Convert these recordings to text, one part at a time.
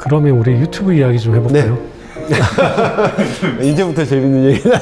그러면 우리 유튜브 이야기 좀 해볼까요? 이제부터 재밌는 얘기다.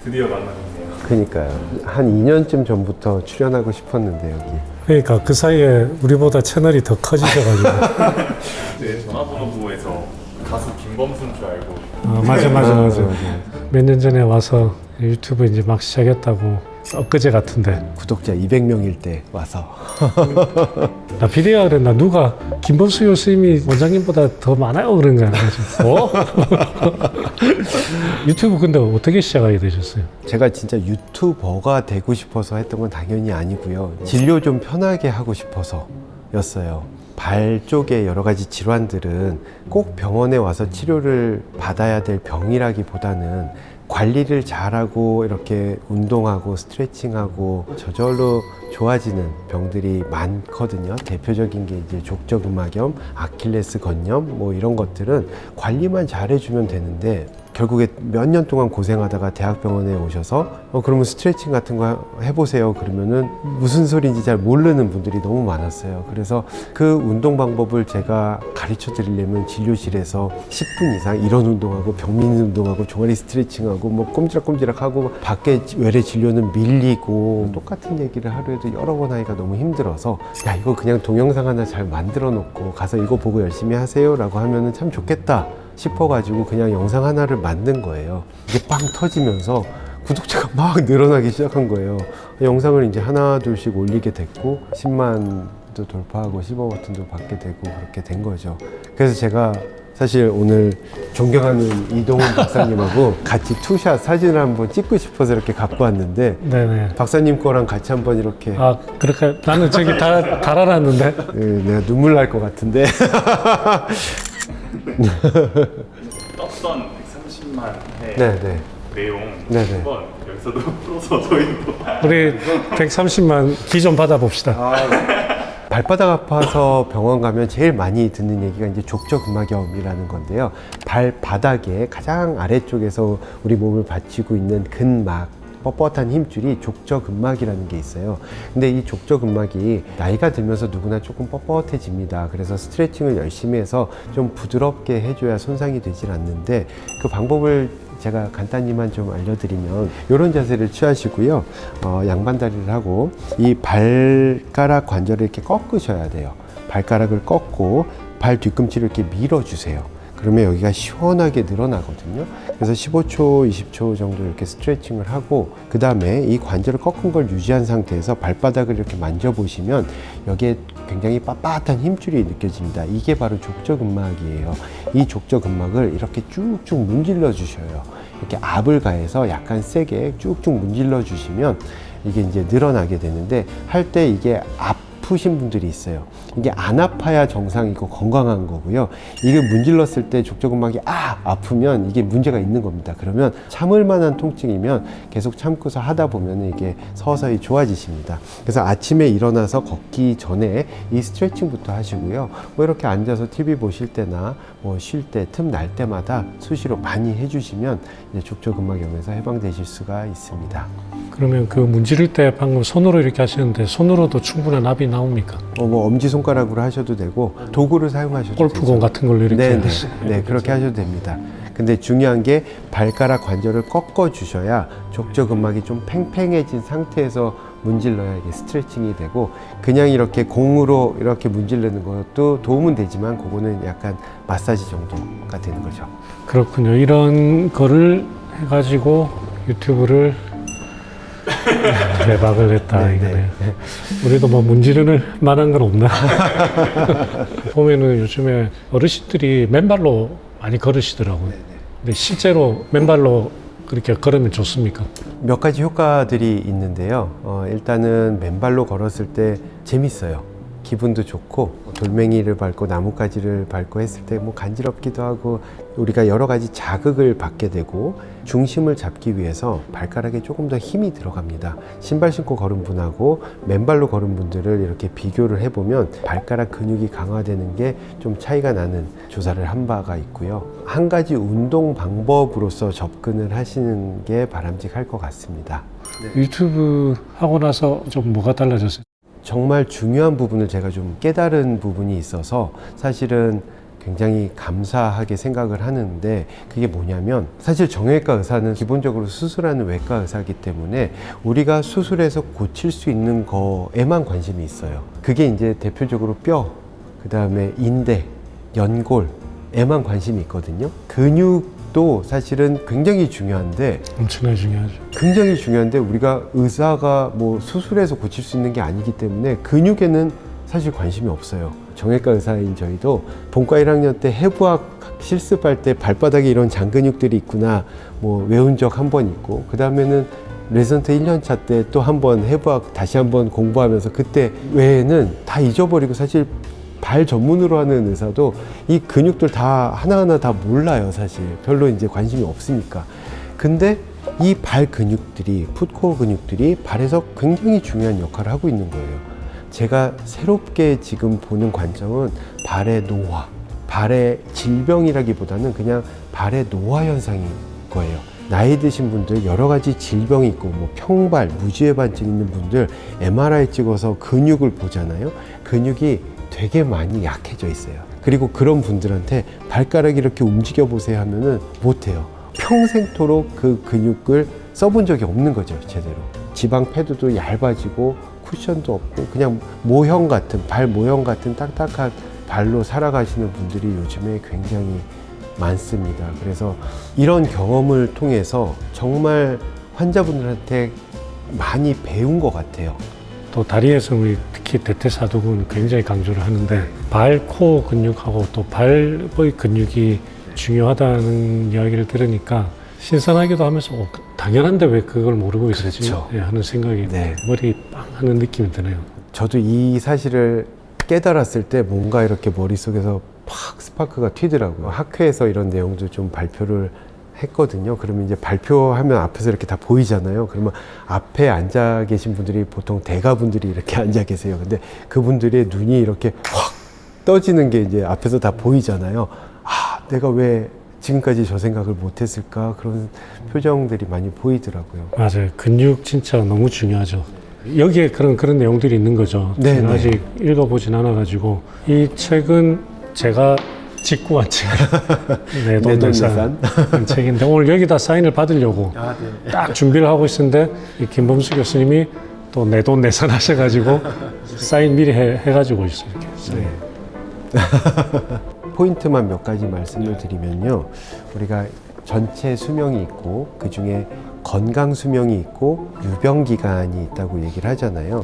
드디어 만나겠네요. 그러니까요. 한 2년쯤 전부터 출연하고 싶었는데 여기. 그러니까 그 사이에 우리보다 채널이 더 커지셔가지고. 네, 전화번호 보고에서 가수 김범수인 줄 알고. 맞아. 몇 년 전에 와서 유튜브 이제 막 시작했다고. 엊그제 같은데. 구독자 200명일 때 와서. 나 비디오가 그랬나? 누가 김범수 교수님이 원장님보다 더 많아요? 그런 거야. 그래서 유튜브 근데 어떻게 시작하게 되셨어요? 제가 진짜 유튜버가 되고 싶어서 했던 건 당연히 아니고요. 진료 좀 편하게 하고 싶어서였어요. 발 쪽에 여러 가지 질환들은 꼭 병원에 와서 치료를 받아야 될 병이라기보다는 관리를 잘하고 이렇게 운동하고 스트레칭하고 저절로 좋아지는 병들이 많거든요. 대표적인 게 이제 족저근막염, 아킬레스 건염 뭐 이런 것들은 관리만 잘해주면 되는데 결국에 몇 년 동안 고생하다가 대학병원에 오셔서 그러면 스트레칭 같은 거 해보세요 그러면은 무슨 소리인지 잘 모르는 분들이 너무 많았어요. 그래서 그 운동 방법을 제가 가르쳐 드리려면 진료실에서 10분 이상 이런 운동하고 벽민 운동하고 종아리 스트레칭하고 뭐 꼼지락꼼지락하고 밖에 외래 진료는 밀리고 똑같은 얘기를 하루에도 여러 번 하기가 너무 힘들어서 야 이거 그냥 동영상 하나 잘 만들어 놓고 가서 이거 보고 열심히 하세요 라고 하면은 참 좋겠다 싶어가지고 그냥 영상 하나를 만든 거예요. 이게 빵 터지면서 구독자가 막 늘어나기 시작한 거예요. 영상을 이제 하나 둘씩 올리게 됐고 10만도 돌파하고 15 버튼도 받게 되고 그렇게 된 거죠. 그래서 제가 사실 오늘 존경하는 이동훈 박사님하고 같이 투샷 사진을 한번 찍고 싶어서 이렇게 갖고 왔는데 네네. 박사님 거랑 같이 한번 이렇게 그렇게 나는 저기 다 달아놨는데. 내가 눈물 날 것 같은데 떴던 130만 회 네네. 내용 네네. 한번 여기서도 풀어서 저희도 우리 130만 기 좀 받아봅시다. 발바닥 아파서 병원 가면 제일 많이 듣는 얘기가 이제 족저근막염이라는 건데요. 발바닥의 가장 아래쪽에서 우리 몸을 받치고 있는 근막, 뻣뻣한 힘줄이 족저근막이라는 게 있어요. 근데 이 족저근막이 나이가 들면서 누구나 조금 뻣뻣해집니다. 그래서 스트레칭을 열심히 해서 좀 부드럽게 해줘야 손상이 되질 않는데 그 방법을 제가 간단히만 좀 알려드리면 이런 자세를 취하시고요. 양반다리를 하고 이 발가락 관절을 이렇게 꺾으셔야 돼요. 발가락을 꺾고 발 뒤꿈치를 이렇게 밀어주세요. 그러면 여기가 시원하게 늘어나거든요. 그래서 15초, 20초 정도 이렇게 스트레칭을 하고 그 다음에 이 관절을 꺾은 걸 유지한 상태에서 발바닥을 이렇게 만져보시면 여기에 굉장히 빳빳한 힘줄이 느껴집니다. 이게 바로 족저근막이에요. 이 족저근막을 이렇게 쭉쭉 문질러 주셔요. 이렇게 압을 가해서 약간 세게 쭉쭉 문질러 주시면 이게 이제 늘어나게 되는데 할 때 이게 아프신 분들이 있어요. 이게 안 아파야 정상이고 건강한 거고요. 이게 문질렀을 때 족저근막이 아프면 이게 문제가 있는 겁니다. 그러면 참을 만한 통증이면 계속 참고서 하다 보면 이게 서서히 좋아지십니다. 그래서 아침에 일어나서 걷기 전에 이 스트레칭부터 하시고요. 뭐 이렇게 앉아서 TV 보실 때나 뭐 쉴 때, 틈 날 때마다 수시로 많이 해주시면 이제 족저근막염에서 해방되실 수가 있습니다. 그러면 그 문지를 때 방금 손으로 이렇게 하시는데 손으로도 충분한 압이 나옵니까? 뭐 엄지손가락으로 하셔도 되고 도구를 사용하셔도 골프공 되죠. 같은 걸로 이렇게 네, 그렇게 하셔도 됩니다. 근데 중요한 게 발가락 관절을 꺾어 주셔야 족저근막이 좀 팽팽해진 상태에서 문질러야 이게 스트레칭이 되고 그냥 이렇게 공으로 이렇게 문지르는 것도 도움은 되지만 그거는 약간 마사지 정도가 되는 거죠. 그렇군요. 이런 거를 해가지고 유튜브를 대박을 냈다. 네, 이거네. 네. 우리도 뭐 문지르는 만한 건 없나? 보면은 요즘에 어르신들이 맨발로 많이 걸으시더라고요. 근데 실제로 맨발로 그렇게 걸으면 좋습니까? 몇 가지 효과들이 있는데요. 일단은 맨발로 걸었을 때 재밌어요. 기분도 좋고 돌멩이를 밟고 나뭇가지를 밟고 했을 때 뭐 간지럽기도 하고 우리가 여러 가지 자극을 받게 되고 중심을 잡기 위해서 발가락에 조금 더 힘이 들어갑니다. 신발 신고 걸은 분하고 맨발로 걸은 분들을 이렇게 비교를 해보면 발가락 근육이 강화되는 게 좀 차이가 나는 조사를 한 바가 있고요. 한 가지 운동 방법으로서 접근을 하시는 게 바람직할 것 같습니다. 유튜브 하고 나서 좀 뭐가 달라졌어요? 정말 중요한 부분을 제가 좀 깨달은 부분이 있어서 사실은 굉장히 감사하게 생각을 하는데, 그게 뭐냐면 사실 정형외과 의사는 기본적으로 수술하는 외과 의사이기 때문에 우리가 수술해서 고칠 수 있는 거에만 관심이 있어요. 그게 이제 대표적으로 뼈, 그 다음에 인대, 연골에만 관심이 있거든요. 근육도 사실은 굉장히 중요한데, 엄청나게 중요하죠. 굉장히 중요한데 우리가 의사가 뭐 수술해서 고칠 수 있는 게 아니기 때문에 근육에는 사실 관심이 없어요. 정형외과 의사인 저희도 본과 1학년 때 해부학 실습할 때 발바닥에 이런 장근육들이 있구나 뭐 외운 적 한 번 있고, 그 다음에는 레지던트 1년차 때 또 한 번 해부학 다시 한 번 공부하면서 그때 외에는 다 잊어버리고, 사실 발 전문으로 하는 의사도 이 근육들 다 하나하나 다 몰라요. 사실 별로 이제 관심이 없으니까. 근데 이 발 근육들이, 풋코어 근육들이 발에서 굉장히 중요한 역할을 하고 있는 거예요. 제가 새롭게 지금 보는 관점은 발의 노화, 발의 질병이라기보다는 그냥 발의 노화 현상인 거예요. 나이 드신 분들, 여러 가지 질병이 있고 뭐 평발, 무지외반증 있는 분들 MRI 찍어서 근육을 보잖아요. 근육이 되게 많이 약해져 있어요. 그리고 그런 분들한테 발가락 이렇게 움직여 보세요 하면은 못해요. 평생토록 그 근육을 써본 적이 없는 거죠, 제대로. 지방 패드도 얇아지고 쿠션도 없고 그냥 모형 같은, 발 모형 같은 딱딱한 발로 살아가시는 분들이 요즘에 굉장히 많습니다. 그래서 이런 경험을 통해서 정말 환자분들한테 많이 배운 것 같아요. 또 다리에서 우리 특히 대퇴사두근 굉장히 강조를 하는데, 발, 코 근육하고 또 발의 근육이 중요하다는 이야기를 들으니까 신선하기도 하면서 당연한데 왜 그걸 모르고 있었지? 그렇죠. 예, 하는 생각이 네. 머리 빵 하는 느낌이 드네요. 저도 이 사실을 깨달았을 때 뭔가 이렇게 머릿속에서 팍 스파크가 튀더라고요. 학회에서 이런 내용도 좀 발표를 했거든요. 그러면 이제 발표하면 앞에서 이렇게 다 보이잖아요. 그러면 앞에 앉아 계신 분들이 보통 대가분들이 이렇게 앉아 계세요. 근데 그분들의 눈이 이렇게 확 떠지는 게 이제 앞에서 다 보이잖아요. 아, 내가 왜 지금까지 저 생각을 못했을까? 그런 표정들이 많이 보이더라고요. 맞아요. 근육 진짜 너무 중요하죠. 여기에 그런 내용들이 있는 거죠. 네, 제가 네. 아직 읽어보진 않아가지고, 이 책은 제가 직구한 책, 내돈내산 한 책인데, 오늘 여기다 사인을 받으려고 딱 준비를 하고 있었는데, 이 김범수 교수님이 또 내돈내산 하셔가지고 사인 미리 해가지고 있어요. 이렇게 사인. 포인트만 몇 가지 말씀을 드리면요. 우리가 전체 수명이 있고 그 중에 건강 수명이 있고 유병 기간이 있다고 얘기를 하잖아요.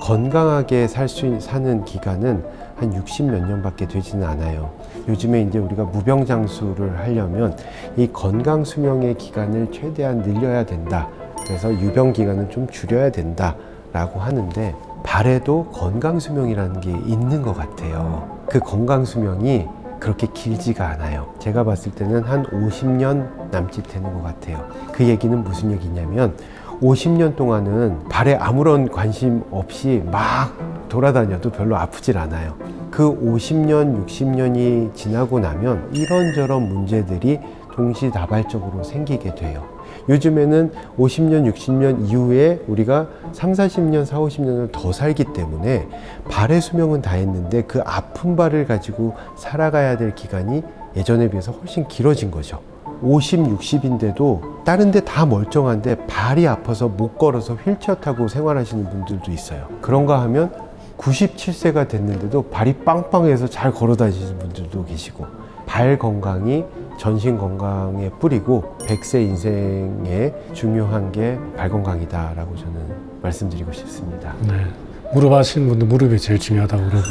건강하게 사는 기간은 한 60몇 년밖에 되지는 않아요. 요즘에 이제 우리가 무병장수를 하려면 이 건강 수명의 기간을 최대한 늘려야 된다. 그래서 유병 기간은 좀 줄여야 된다라고 하는데, 발에도 건강 수명이라는 게 있는 것 같아요. 그 건강 수명이 그렇게 길지가 않아요. 제가 봤을 때는 한 50년 남짓 되는 것 같아요. 그 얘기는 무슨 얘기냐면 50년 동안은 발에 아무런 관심 없이 막 돌아다녀도 별로 아프질 않아요. 그 50년, 60년이 지나고 나면 이런저런 문제들이 동시다발적으로 생기게 돼요. 요즘에는 50년, 60년 이후에 우리가 3, 40년, 4, 50년을 더 살기 때문에 발의 수명은 다 했는데 그 아픈 발을 가지고 살아가야 될 기간이 예전에 비해서 훨씬 길어진 거죠. 50, 60인데도 다른 데 다 멀쩡한데 발이 아파서 못 걸어서 휠체어 타고 생활하시는 분들도 있어요. 그런가 하면 97세가 됐는데도 발이 빵빵해서 잘 걸어 다니시는 분들도 계시고, 발 건강이 전신 건강의 뿌리고 100세 인생에 중요한 게 발 건강이다라고 저는 말씀드리고 싶습니다. 네. 무릎 하시는 분들 무릎이 제일 중요하다고 그러고,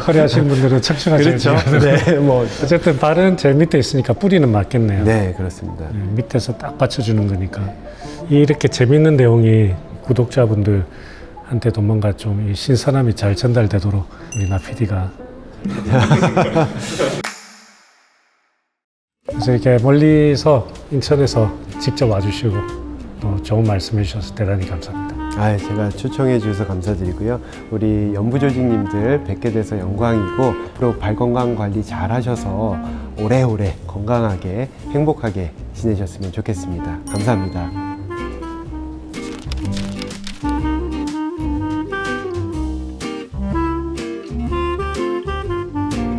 허리 하시는 분들은 척추가 제일 중요하다고. 네, 뭐 어쨌든 발은 제일 밑에 있으니까 뿌리는 맞겠네요. 네, 그렇습니다. 네, 밑에서 딱 받쳐주는 거니까. 이렇게 재밌는 내용이 구독자분들한테도 뭔가 좀 이 신선함이 잘 전달되도록 우리 나 PD가 그래서 이렇게 멀리서 인천에서 직접 와주시고 또 좋은 말씀 해주셔서 대단히 감사합니다. 제가 초청해 주셔서 감사드리고요. 우리 연부조직님들 뵙게 돼서 영광이고, 앞으로 발 건강 관리 잘 하셔서 오래오래 건강하게 행복하게 지내셨으면 좋겠습니다. 감사합니다.